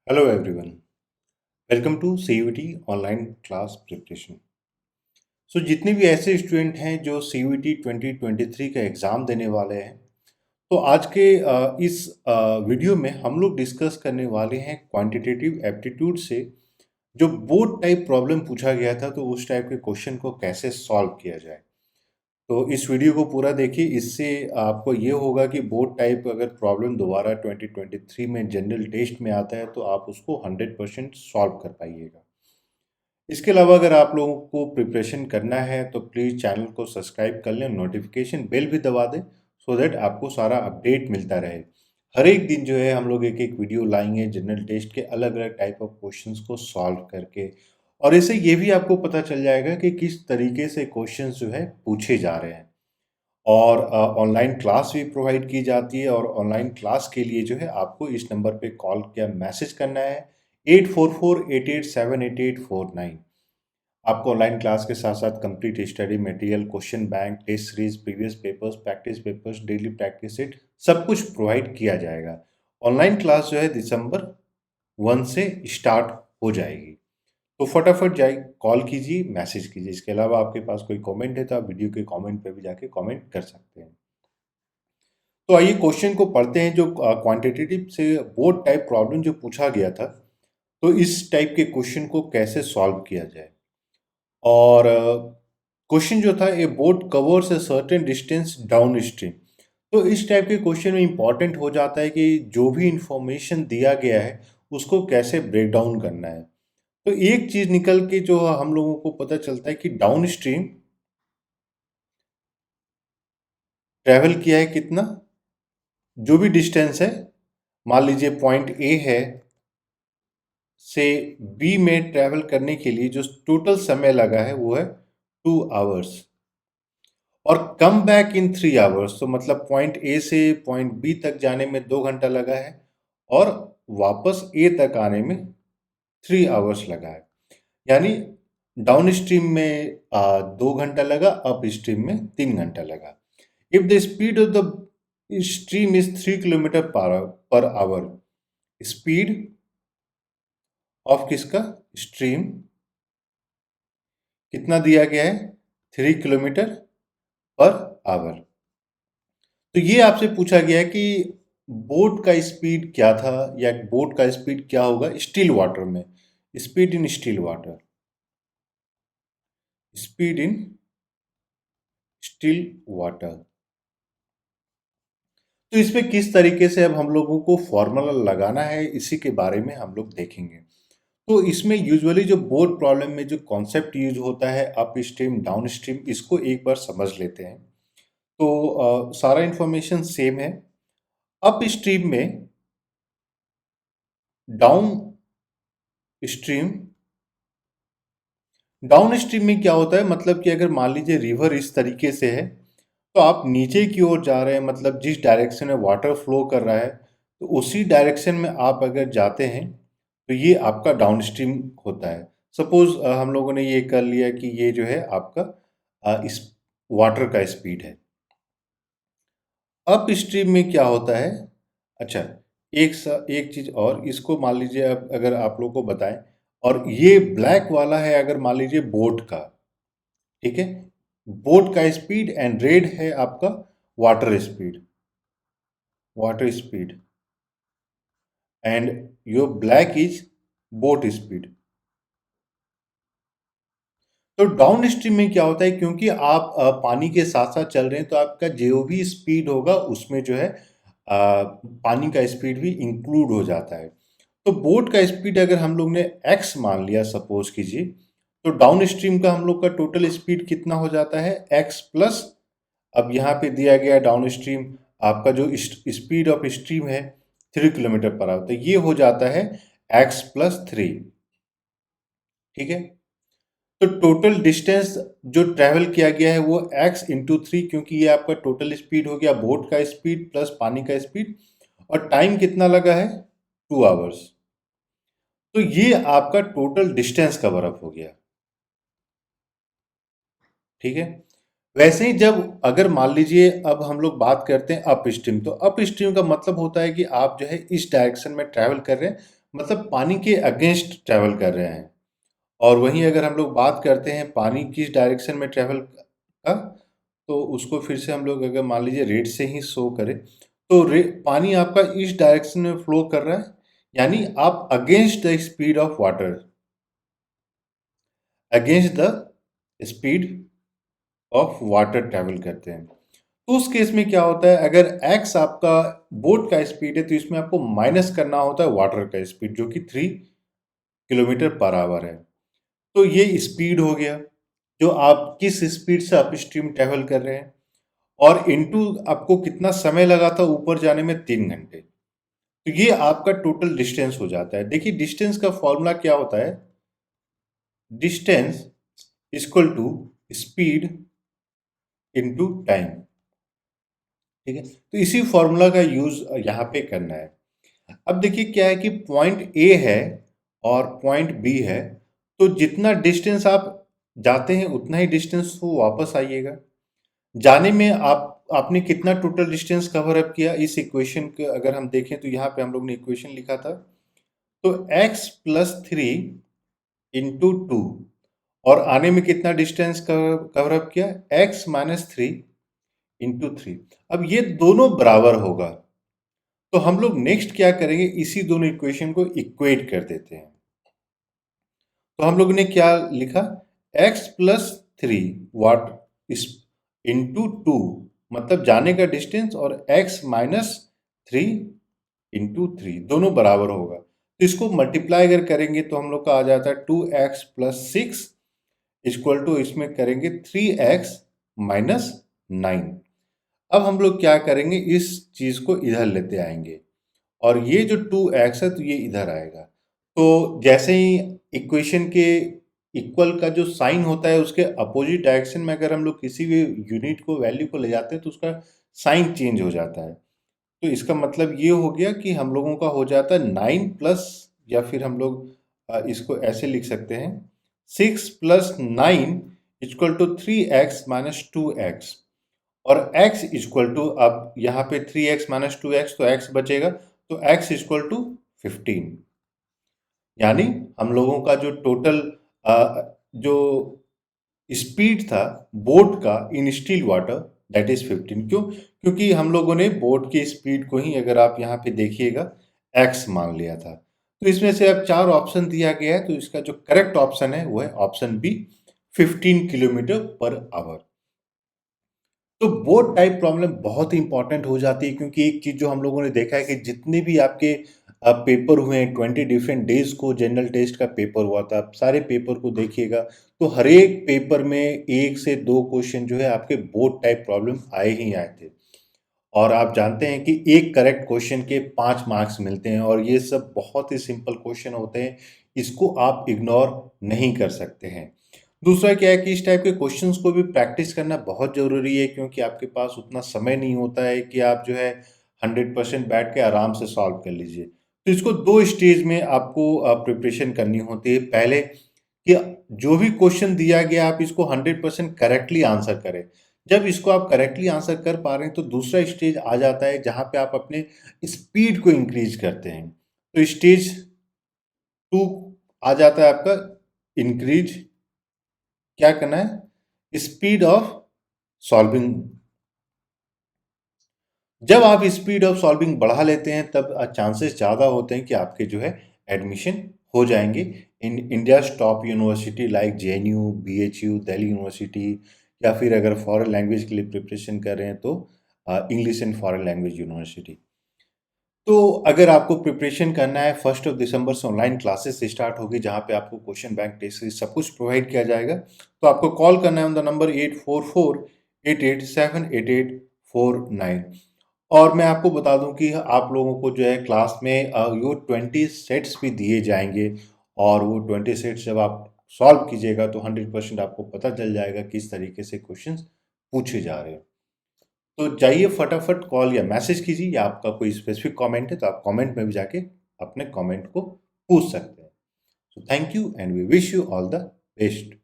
Hello everyone, welcome to CUET online class preparation. जितने भी ऐसे स्टूडेंट हैं जो सीयूईटी 2023 का एग्ज़ाम देने वाले हैं, तो आज के इस वीडियो में हम लोग डिस्कस करने वाले हैं क्वांटिटेटिव एप्टीट्यूड से जो बोर्ड टाइप प्रॉब्लम पूछा गया था, तो उस टाइप के क्वेश्चन को कैसे सॉल्व किया जाए। तो इस वीडियो को पूरा देखिए, इससे आपको ये होगा कि बोर्ड टाइप अगर प्रॉब्लम दोबारा 2023 में जनरल टेस्ट में आता है तो आप उसको 100% सॉल्व कर पाइएगा। इसके अलावा अगर आप लोगों को प्रिपरेशन करना है तो प्लीज़ चैनल को सब्सक्राइब कर लें, नोटिफिकेशन बेल भी दबा दें सो दैट आपको सारा अपडेट मिलता रहे। हर एक दिन जो है हम लोग एक एक वीडियो लाएंगे जनरल टेस्ट के अलग अलग टाइप ऑफ क्वेश्चंस को सॉल्व करके, और इससे ये भी आपको पता चल जाएगा कि किस तरीके से क्वेश्चंस जो है पूछे जा रहे हैं। और ऑनलाइन क्लास भी प्रोवाइड की जाती है, और ऑनलाइन क्लास के लिए जो है आपको इस नंबर पे कॉल या मैसेज करना है 8448878849। आपको ऑनलाइन क्लास के साथ साथ complete study material, question bank, test series, previous papers, practice papers, daily practice set सब कुछ प्रोवाइड किया जाएगा। ऑनलाइन क्लास जो है दिसंबर 1 से स्टार्ट हो जाएगी। तो फटाफट जाइए, कॉल कीजिए, मैसेज कीजिए। इसके अलावा आपके पास कोई कमेंट है तो आप वीडियो के कमेंट पे भी जाके कमेंट कर सकते हैं। तो आइए क्वेश्चन को पढ़ते हैं। जो क्वांटिटेटिव से बोर्ड टाइप प्रॉब्लम जो पूछा गया था, तो इस टाइप के क्वेश्चन को कैसे सॉल्व किया जाए। और क्वेश्चन जो था, ए boat covers a certain distance down stream. तो इस टाइप के क्वेश्चन में इंपॉर्टेंट हो जाता है कि जो भी इंफॉर्मेशन दिया गया है उसको कैसे ब्रेक डाउन करना है। तो एक चीज निकल के जो हम लोगों को पता चलता है कि डाउन स्ट्रीम ट्रेवल किया है कितना, जो भी डिस्टेंस है, मान लीजिए पॉइंट ए है से बी में ट्रेवल करने के लिए जो टोटल समय लगा है वो है 2 आवर्स, और कम बैक इन 3 आवर्स। तो मतलब पॉइंट ए से पॉइंट बी तक जाने में 2 घंटा लगा है, और वापस ए तक आने में 3 आवर्स लगा है। यानी डाउन स्ट्रीम में 2 घंटा लगा, अप स्ट्रीम में 3 घंटा लगा। If the speed of the stream is 3 kilometre per our, speed of किसका, स्ट्रीम, कितना दिया गया है, 3 किलोमीटर पर आवर। तो ये आपसे पूछा गया है कि बोट का स्पीड क्या था, या बोट का स्पीड क्या होगा स्टिल वाटर में। Speed in still water, speed in still water. तो इसमें किस तरीके से अब हम लोगों को फॉर्मूला लगाना है, इसी के बारे में हम लोग देखेंगे। तो इसमें यूजुअली जो बोर्ड प्रॉब्लम में जो कॉन्सेप्ट यूज होता है, अप स्ट्रीम डाउन स्ट्रीम, इसको एक बार समझ लेते हैं। तो सारा इंफॉर्मेशन सेम है। अप स्ट्रीम में, डाउन स्ट्रीम, डाउन स्ट्रीम में क्या होता है, मतलब कि अगर मान लीजिए रिवर इस तरीके से है, तो आप नीचे की ओर जा रहे हैं, मतलब जिस डायरेक्शन में वाटर फ्लो कर रहा है तो उसी डायरेक्शन में आप अगर जाते हैं तो ये आपका डाउन स्ट्रीम होता है। सपोज हम लोगों ने ये कर लिया कि ये जो है आपका इस वाटर का स्पीड है। अप स्ट्रीम में क्या होता है, अच्छा, एक चीज और, इसको मान लीजिए अब अगर आप लोग को बताएं, और ये ब्लैक वाला है अगर मान लीजिए बोट का, ठीक है, बोट का स्पीड, एंड रेड है आपका water speed, water speed, and your black is boat speed. तो डाउन स्ट्रीम में क्या होता है, क्योंकि आप पानी के साथ साथ चल रहे हैं, तो आपका जो भी स्पीड होगा उसमें जो है पानी का स्पीड भी इंक्लूड हो जाता है। तो बोट का स्पीड अगर हम लोग ने x मान लिया, सपोज कीजिए, तो डाउन स्ट्रीम का हम लोग का टोटल स्पीड कितना हो जाता है, x प्लस, अब यहाँ पे दिया गया डाउन स्ट्रीम आपका जो स्पीड ऑफ स्ट्रीम है 3 किलोमीटर पर आवर, तो ये हो जाता है x+3। ठीक है, तो टोटल डिस्टेंस जो ट्रेवल किया गया है वो x×3, क्योंकि ये आपका टोटल स्पीड हो गया, बोट का स्पीड प्लस पानी का स्पीड, और टाइम कितना लगा है, 2 आवर्स। तो ये आपका टोटल डिस्टेंस कवर अप हो गया। ठीक है, वैसे ही जब अगर मान लीजिए अब हम लोग बात करते हैं अप स्ट्रीम, तो अप स्ट्रीम का मतलब होता है कि आप जो है इस डायरेक्शन में ट्रैवल कर रहे हैं, मतलब पानी के अगेंस्ट ट्रैवल कर रहे हैं। और वहीं अगर हम लोग बात करते हैं पानी किस डायरेक्शन में ट्रैवल का, तो उसको फिर से हम लोग अगर मान लीजिए रेट से ही शो करें, तो पानी आपका इस डायरेक्शन में फ्लो कर रहा है, यानी आप against the speed of water, against the speed of water travel करते हैं। तो उस केस में क्या होता है, अगर x आपका बोट का स्पीड है तो इसमें आपको माइनस करना होता है वाटर का स्पीड, जो कि 3 किलोमीटर पर आवर है। तो ये स्पीड हो गया, जो आप किस स्पीड से अप स्ट्रीम ट्रैवल कर रहे हैं, और इनटू आपको कितना समय लगा था ऊपर जाने में, 3 घंटे। तो ये आपका टोटल डिस्टेंस हो जाता है। देखिए डिस्टेंस का फॉर्मूला क्या होता है, distance equal to speed into time. ठीक है, तो इसी फॉर्मूला का यूज यहाँ पे करना है। अब देखिए क्या है कि पॉइंट ए है और पॉइंट बी है, तो जितना डिस्टेंस आप जाते हैं उतना ही डिस्टेंस वो वापस आइएगा। जाने में आपने कितना टोटल डिस्टेंस कवर अप किया, इस इक्वेशन के अगर हम देखें तो यहाँ पे हम लोग ने इक्वेशन लिखा था, तो x+3 इंटू 2, और आने में कितना डिस्टेंस कवर अप किया, x-3 इंटू 3। अब ये दोनों बराबर होगा, तो हम लोग नेक्स्ट क्या करेंगे, इसी दोनों इक्वेशन को इक्वेट कर देते हैं। तो हम लोग ने क्या लिखा, x+3 वाट इंटू 2, मतलब जाने का डिस्टेंस, और x-3 इंटू 3 दोनों बराबर होगा। तो इसको मल्टीप्लाई अगर करेंगे तो हम लोग का आ जाता है 2x+6 इक्वल टू, इसमें करेंगे 3x-9। अब हम लोग क्या करेंगे, इस चीज को इधर लेते आएंगे, और ये जो 2x है तो ये इधर आएगा। तो जैसे ही इक्वेशन के इक्वल का जो साइन होता है उसके अपोजिट डायरेक्शन में अगर हम लोग किसी भी यूनिट को, वैल्यू को ले जाते हैं, तो उसका साइन चेंज हो जाता है। तो इसका मतलब ये हो गया कि हम लोगों का हो जाता है 9 प्लस, या फिर हम लोग इसको ऐसे लिख सकते हैं, 6+9 इक्वल टू 3x-2x, और x इक्वल टू, अब यहाँ पे 3x-2x, तो x बचेगा, तो x इक्वल टू 15। यानी हम लोगों का जो टोटल जो स्पीड था बोट का in still water, that is 15। क्यों? क्योंकि हम लोगों ने बोट की स्पीड को ही, अगर आप यहाँ पे देखिएगा, x मान लिया था। तो इसमें से अब 4 ऑप्शन दिया गया है, तो इसका जो करेक्ट ऑप्शन है वो है option B, 15 kilometre per hour. तो बोथ टाइप प्रॉब्लम बहुत ही इंपॉर्टेंट हो जाती है, क्योंकि एक चीज जो हम लोगों ने देखा है कि जितने भी आपके पेपर हुए हैं, 20 डिफरेंट डेज को जनरल टेस्ट का पेपर हुआ था, आप सारे पेपर को देखिएगा, तो हर एक पेपर में 1 से 2 क्वेश्चन जो है आपके बोथ टाइप प्रॉब्लम आए ही आए थे। और आप जानते हैं कि एक करेक्ट क्वेश्चन के 5 मार्क्स मिलते हैं, और ये सब बहुत ही सिंपल क्वेश्चन होते हैं, इसको आप इग्नोर नहीं कर सकते हैं। दूसरा क्या है कि इस टाइप के क्वेश्चंस को भी प्रैक्टिस करना बहुत ज़रूरी है, क्योंकि आपके पास उतना समय नहीं होता है कि आप जो है 100% बैठ के आराम से सॉल्व कर लीजिए। तो इसको 2 स्टेज में आपको प्रिपरेशन करनी होती है। पहले कि जो भी क्वेश्चन दिया गया आप इसको 100% करेक्टली आंसर करें। जब इसको आप करेक्टली आंसर कर पा रहे हैं तो दूसरा स्टेज आ जाता है जहाँ पे आप अपने स्पीड को इंक्रीज करते हैं। तो स्टेज 2 आ जाता है आपका इंक्रीज, क्या करना है, स्पीड ऑफ सॉल्विंग। जब आप स्पीड ऑफ सॉल्विंग बढ़ा लेते हैं तब चांसेस ज़्यादा होते हैं कि आपके जो है एडमिशन हो जाएंगे in India's top university like JNU, BHU, Delhi university, या फिर अगर फॉरेन लैंग्वेज के लिए प्रिपरेशन कर रहे हैं तो English and foreign language university. तो अगर आपको प्रिपरेशन करना है, 1 दिसंबर से ऑनलाइन क्लासेस स्टार्ट होगी, जहाँ पे आपको क्वेश्चन बैंक टेस्ट सीरीज सब कुछ प्रोवाइड किया जाएगा। तो आपको कॉल करना है ऑन द नंबर 844-88-7849। और मैं आपको बता दूं कि आप लोगों को जो है क्लास में यो 20 सेट्स भी दिए जाएंगे, और वो 20 सेट्स जब आप सॉल्व कीजिएगा तो 100% आपको पता चल जाएगा किस तरीके से क्वेश्चंस पूछे जा रहे हैं। तो जाइए फटाफट कॉल या मैसेज कीजिए, या आपका कोई स्पेसिफिक कमेंट है तो आप कमेंट में भी जाके अपने कमेंट को पूछ सकते हैं। So thank you and we wish you all the best.